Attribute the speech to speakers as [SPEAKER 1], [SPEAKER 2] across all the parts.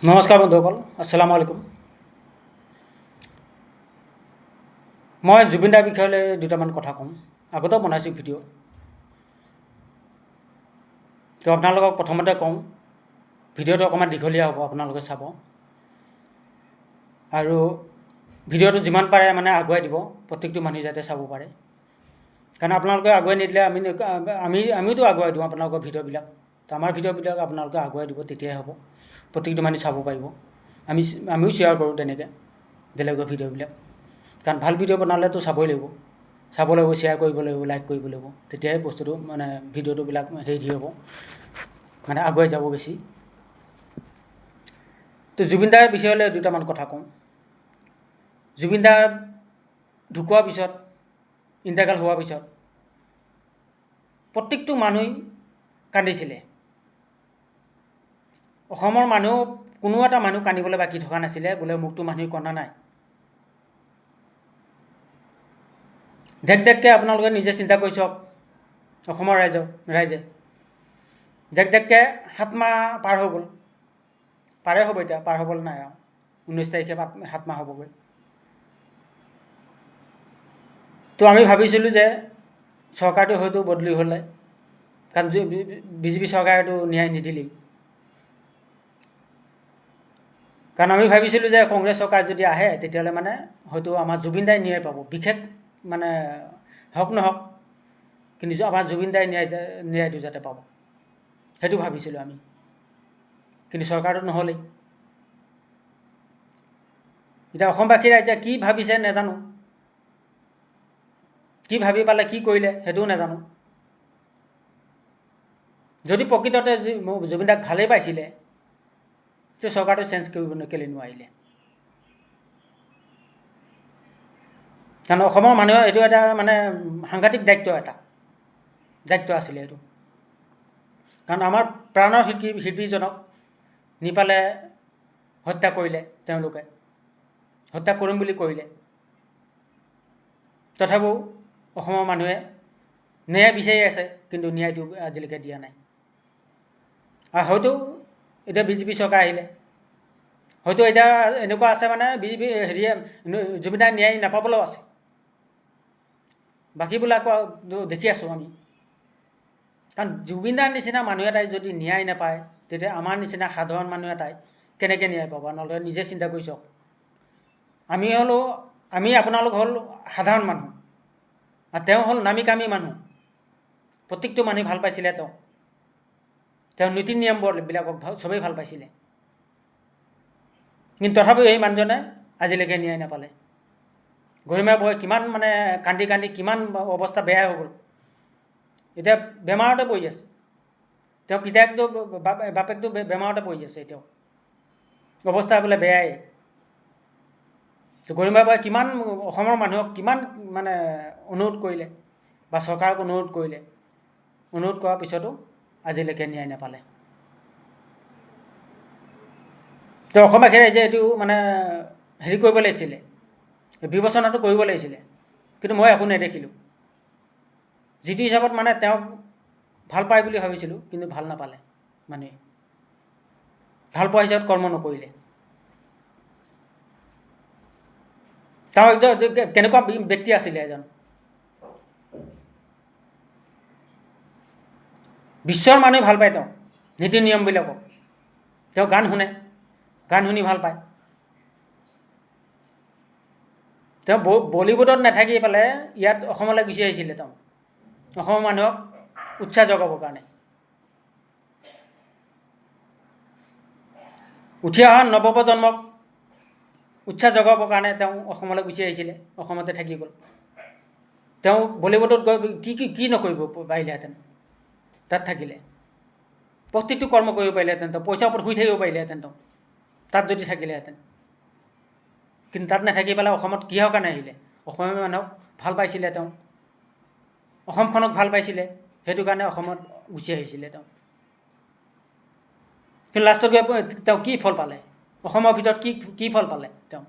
[SPEAKER 1] নমস্কাৰ বন্ধুসকল, আসসালামু আলাইকুম। মই জুবিন দাৰ বিষয়লৈ দুটামান কথা ক'ম। আগতেও বনাইছোঁ ভিডিঅ'। তো আপোনালোকক প্ৰথমতে কওঁ, ভিডিঅ'টো অকণমান দীঘলীয়া হ'ব, আপোনালোকে চাব। আৰু ভিডিঅ'টো যিমান পাৰে মানে আগুৱাই দিব, প্ৰত্যেকটো মানুহে যাতে চাব পাৰে। কাৰণ আপোনালোকে আগুৱাই নিদিলে আমিতো আগুৱাই দিওঁ আপোনালোকৰ ভিডিঅ'বিলাক। তো আমাৰ ভিডিঅ'বিলাক আপোনালোকে আগুৱাই দিব, তেতিয়াহে হ'ব। প্ৰত্যেকটো মানুহে চাব পাৰিব। আমিও শ্বেয়াৰ কৰোঁ তেনেকৈ বেলেগৰ ভিডিঅ'বিলাক। কাৰণ ভাল ভিডিঅ' বনালেতো চাবই লাগিব, শ্বেয়াৰ কৰিব লাগিব, লাইক কৰিব লাগিব। তেতিয়াহে বস্তুটো মানে ভিডিঅ'টোবিলাক হেৰি হ'ব, মানে আগুৱাই যাব বেছি। তো জুবিন দাৰ বিষয়লৈ দুটামান কথা কওঁ। জুবিন দাৰ ঢুকোৱাৰ পিছত, ইণ্টাৰকাল হোৱাৰ পিছত প্ৰত্যেকটো মানুহেই কান্দিছিলে। অসমৰ মানুহ কোনো এটা মানুহ কান্দিবলৈ বাকী থকা নাছিলে, বোলে মোকতো মানুহে কন্দা নাই। ঢেক আপোনালোকে নিজে চিন্তা কৰি চাওক, অসমৰ ৰাইজে ঢেক 7 মাহ পাৰ হৈ গ'ল, পাৰে হ'ব এতিয়া, পাৰ হ'বলৈ নাই আৰু 19 তাৰিখে 7 মাহ হ'বগৈ। তো আমি ভাবিছিলোঁ যে চৰকাৰটো হয়তো বদলি হ'লে, কাৰণ বিজেপি চৰকাৰেতো ন্যায় নিদিলেই। কাৰণ আমি ভাবিছিলোঁ যে কংগ্ৰেছ চৰকাৰ যদি আহে, তেতিয়াহ'লে মানে হয়তো আমাৰ জুবিন দাই ন্যায় পাব। বিশেষ মানে হওক নহওক, কিন্তু আমাৰ জুবিন দাই ন্যায়টো যাতে পাব, সেইটো ভাবিছিলোঁ আমি। কিন্তু চৰকাৰটো নহ'লেই। এতিয়া অসমবাসী ৰাইজে কি ভাবিছে নাজানো, কি ভাবি পালে কি কৰিলে সেইটোও নাজানো। যদি প্ৰকৃততে জুবিন দাক ভালেই পাইছিলে, যে চৰকাৰটো চেঞ্জ কৰিব কেলৈ নোৱাৰিলে? কাৰণ অসমৰ মানুহৰ এইটো এটা মানে সাংঘাতিক দায়িত্ব আছিলে এইটো। কাৰণ আমাৰ প্ৰাণৰ শিল্পীজনক নিপালে হত্যা কৰিলে, তেওঁলোকে হত্যা কৰিম বুলি কৰিলে। তথাপিও অসমৰ মানুহে ন্যায় বিচাৰি আছে, কিন্তু ন্যায়টো আজিলৈকে দিয়া নাই। আৰু হয়তো এতিয়া বিজেপি চৰকাৰ আহিলে, হয়তো এতিয়া এনেকুৱা আছে মানে বিজেপি জুবিন দাই ন্যায় নাপাবলৈও আছে। বাকীবিলাক দেখি আছোঁ আমি। কাৰণ জুবিন দাৰ নিচিনা মানুহ এটাই যদি ন্যায় নাপায়, তেতিয়া আমাৰ নিচিনা সাধাৰণ মানুহ এটাই কেনেকৈ ন্যায় পাব? আপোনালোকে নিজে চিন্তা কৰি চাওক। আমি আপোনালোক হ'ল সাধাৰণ মানুহ, আৰু তেওঁ হ'ল নামী কামী মানুহ। প্ৰত্যেকটো মানুহে ভাল পাইছিলে তেওঁ নীতি নিয়মবিলাকক চবেই ভাল পাইছিলে। কিন্তু তথাপিও এই মানুহজনে আজিলৈকে ন্যায় নাপালে। গৰিমা বৌ কিমান মানে কান্দি কিমান অৱস্থা বেয়া হৈ গ'ল। এতিয়া বেমাৰতে পৰি আছে। তেওঁ বাপেকটো বেমাৰতে পৰি আছে এতিয়াও, অৱস্থা বোলে বেয়াই। গৰিমা বৌয়ে কিমান অসমৰ মানুহক কিমান মানে অনুৰোধ কৰিলে, বা চৰকাৰক অনুৰোধ কৰিলে। অনুৰোধ কৰাৰ পিছতো আজিলৈকে ন্যায় নাপালে। তো অসমবাসী ৰাইজে এইটো মানে হেৰি কৰিব লাগিছিলে, বিবেচনাটো কৰিব লাগিছিলে। কিন্তু মই একো নেদেখিলোঁ। যিটো হিচাপত মানে তেওঁক ভাল পায় বুলি ভাবিছিলোঁ, কিন্তু ভাল নাপালে মানুহে। ভাল পোৱা হিচাপত কৰ্ম নকৰিলে। তেওঁ একজন কেনেকুৱা ব্যক্তি আছিলে? এজন বিশ্বৰ মানুহে ভাল পায় তেওঁ নীতি নিয়মবিলাকক। তেওঁ গান শুনি ভাল পায়। তেওঁ বলীউডত নাথাকি পেলাই ইয়াত অসমলৈ গুচি আহিছিলে। তেওঁ অসমৰ মানুহক উৎসাহ জগাবৰ কাৰণে। উঠি অহা নৱপ্ৰজন্মক উৎসাহ জগাবৰ কাৰণে তেওঁ অসমলৈ গুচি আহিছিলে, অসমতে থাকি গ'ল। তেওঁ বলীউডত গৈ কি নকৰিব পাৰিলেহেঁতেন? তাত থাকিলে প্ৰত্যেকটো কৰ্ম কৰিব পাৰিলেহেঁতেন। তেওঁ পইচাৰ ওপৰত শুই থাকিব পাৰিলেহেঁতেন তেওঁ, তাত যদি থাকিলেহেঁতেন। কিন্তু তাত নাথাকি পেলাই অসমত কিহৰ কাৰণে আহিলে? অসমীয়া মানুহক ভাল পাইছিলে তেওঁ, অসমখনক ভাল পাইছিলে, সেইটো কাৰণে অসমত গুচি আহিছিলে তেওঁ। কিন্তু লাষ্টত গৈ তেওঁ কি ফল পালে? অসমৰ ভিতৰত কি ফল পালে? তেওঁ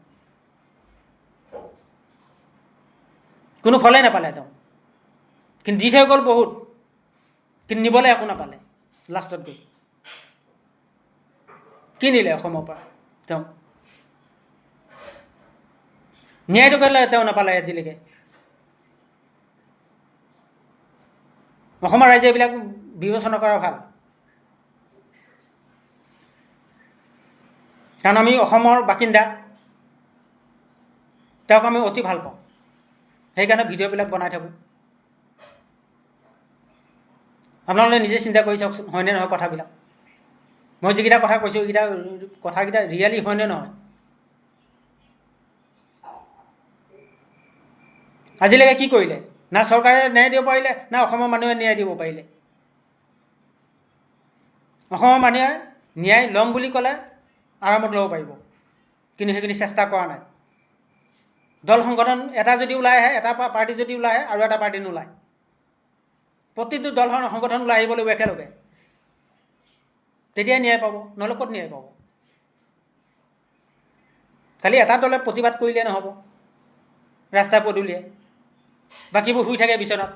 [SPEAKER 1] কোনো ফলেই নাপালে তেওঁ। কিন্তু দি থৈ গ'ল বহুত, কিন্তু নিবলৈ একো নাপালে লাষ্টত গৈ। কি নিলে অসমৰ পৰা তেওঁ? ন্যায়টো কেলৈ তেওঁ নাপালে আজিলৈকে? অসমৰ ৰাইজে এইবিলাক বিবেচনা কৰা ভাল, কাৰণ আমি অসমৰ বাসিন্দা, তেওঁক আমি অতি ভাল পাওঁ, সেইকাৰণে ভিডিঅ'বিলাক বনাই থাকোঁ। আপোনালোকে নিজে চিন্তা কৰি চাওকচোন, হয়নে নহয় কথাবিলাক? মই যিকেইটা কথা কৈছোঁ এইকেইটা কথাকেইটা ৰিয়েলি হয়নে নহয়? আজিলৈকে কি কৰিলে? না চৰকাৰে ন্যায় দিব পাৰিলে, না অসমৰ মানুহে ন্যায় দিব পাৰিলে। অসমৰ মানুহে ন্যায় ল'ম বুলি ক'লে আৰামত ল'ব পাৰিব, কিন্তু সেইখিনি চেষ্টা কৰা নাই। দল সংগঠন এটা যদি ওলাই আহে, এটা পাৰ্টি যদি ওলাই আহে আৰু এটা পাৰ্টি নোলায়। প্ৰতিটো দল সংগঠন ওলাই আহিব লাগিব একেলগে, তেতিয়াই ন্যায় পাব, নহ'লে ক'ত ন্যায় পাব? খালি এটা দলে প্ৰতিবাদ কৰিলে নহ'ব, ৰাস্তা পদূলিয়ে, বাকীবোৰ শুই থাকে বিচনাত।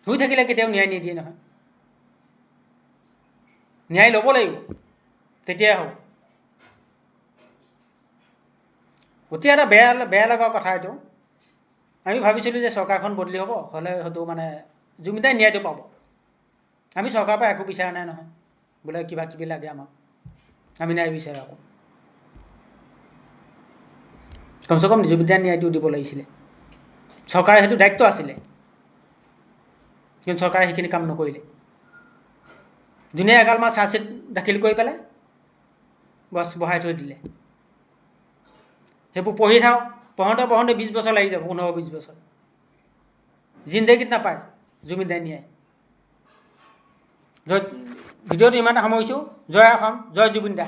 [SPEAKER 1] শুই থাকিলে কেতিয়াও ন্যায় নিদিয়ে নহয়। ন্যায় ল'ব লাগিব, তেতিয়াই হ'ব। অতি এটা বেয়া লগা কথা এইটো। আমি ভাবিছিলোঁ যে চৰকাৰখন বদলি হ'ব, হ'লে হয়তো মানে জুবিন দাই ন্যায়টো পাব। আমি চৰকাৰৰ পৰা একো বিচৰা নাই নহয়, বোলে কিবা কিবি লাগে আমাক, আমি নাই বিচাৰা আকৌ। কমচে কম জুবিন দাই ন্যায়টো দিব লাগিছিলে, চৰকাৰে সেইটো দায়িত্ব আছিলে, কিন্তু চৰকাৰে সেইখিনি কাম নকৰিলে। যোনে এগালমান চাৰ্জশ্বিট দাখিল কৰি পেলাই বছ বহাই থৈ দিলে। সেইবোৰ পঢ়ি থাওক, পঢ়োঁতে 20 বছৰ লাগি যাব, 15-20 বছৰ। জিন্দগীত নাপায় জুবিন দাই ন্যায়। ভিডিঅ'টো ইমানতে সামৰিছোঁ। জয় অসম, জয় জুবিন দা।